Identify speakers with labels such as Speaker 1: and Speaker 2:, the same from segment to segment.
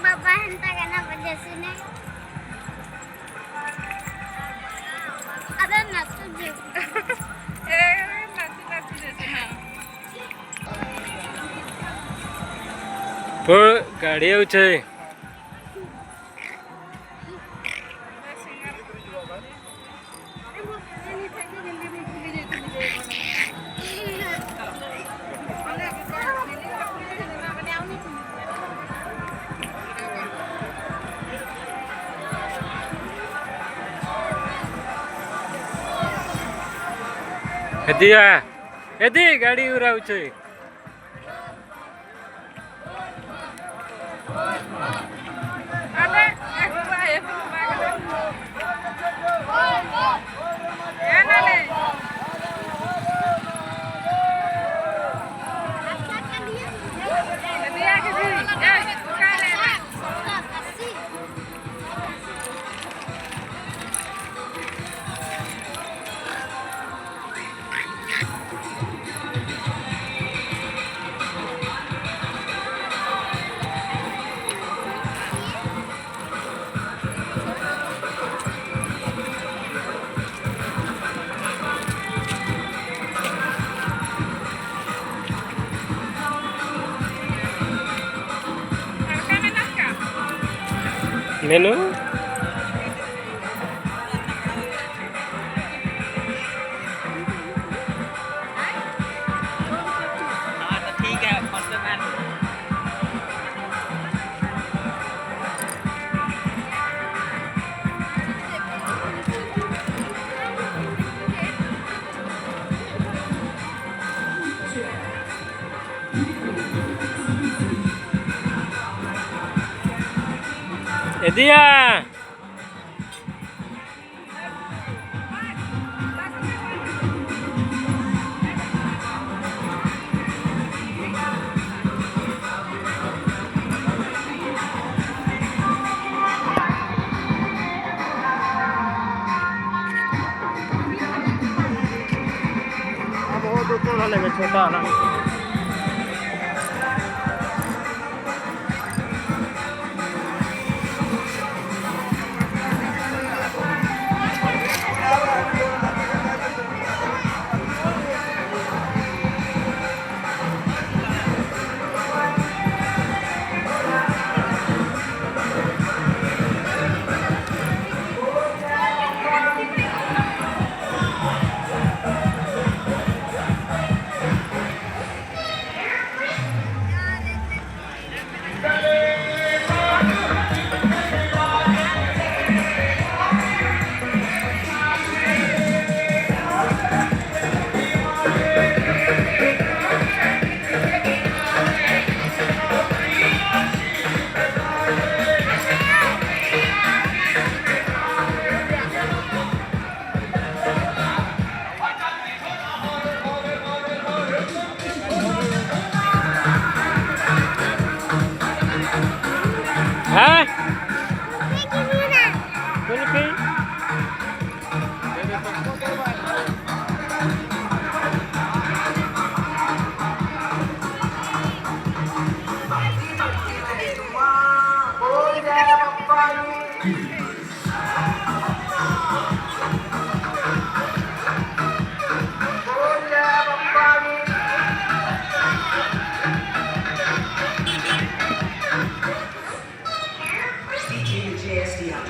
Speaker 1: बाबा हंता का ना वजह से नहीं अरे नसु जी ए नसु जैसे ना
Speaker 2: पर गाड़ी आउ छै हेदिया हेदी गाड़ी उराउ छै मेनू हेदिया बहुत ऊपर वाले में छोटा वाला हाँ कुल्फी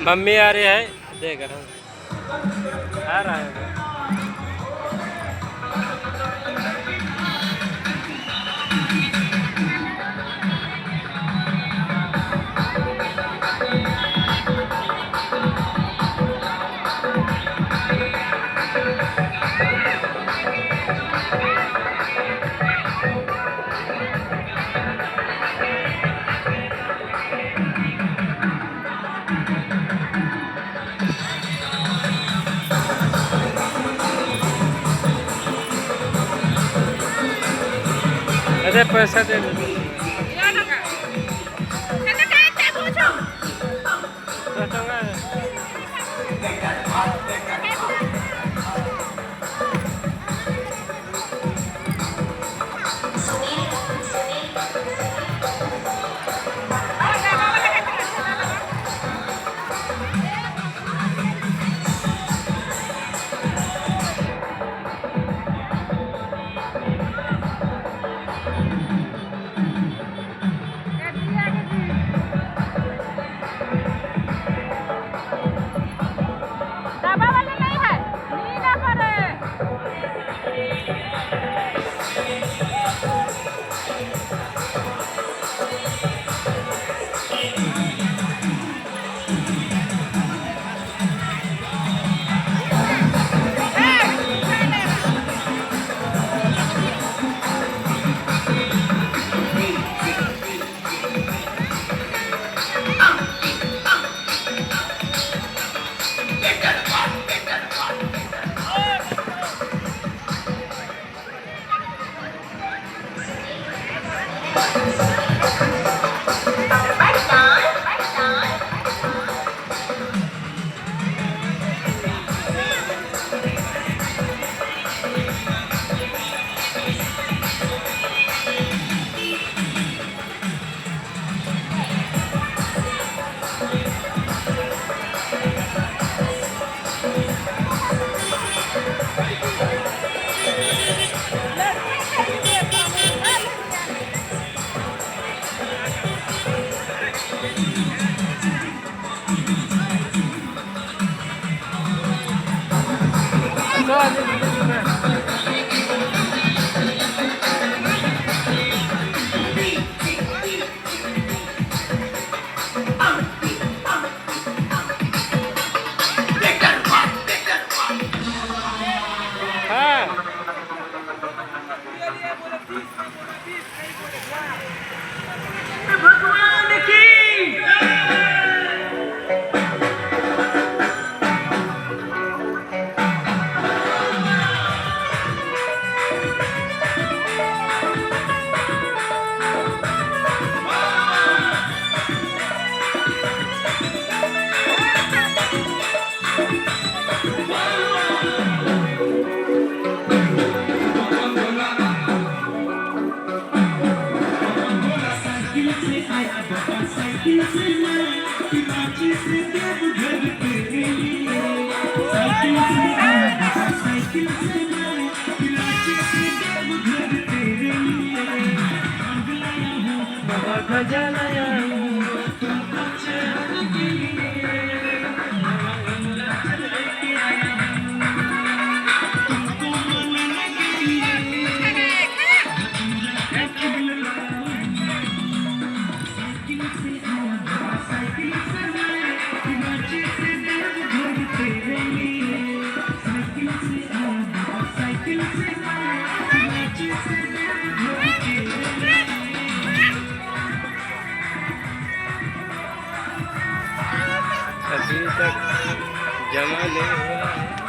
Speaker 2: मम्मी आ रही है देख रहा आ रहा है अरे पैसा दे हाँ
Speaker 3: भगवान की साइकिल से आया बाबा साइकिल से लाया कराची से देवघर तेरे लिए साइकिल से आया बाबा साइकिल से लाया कराची से देवघर तेरे लिए रंग लाया हूँ बाबा ध्वजा लाया हूँ तुमको चढ़ाने के लिए चल के आया हूँ तुमको मनाने के लिए साइकिल से आया बाबा साइकिल से लाया कराची से देवघर तेरे लिए साइकिल से आया बाबा साइकिल से लाया कराची से देवघर तेरे लिए
Speaker 2: अभी तक जमा नहीं हुआ है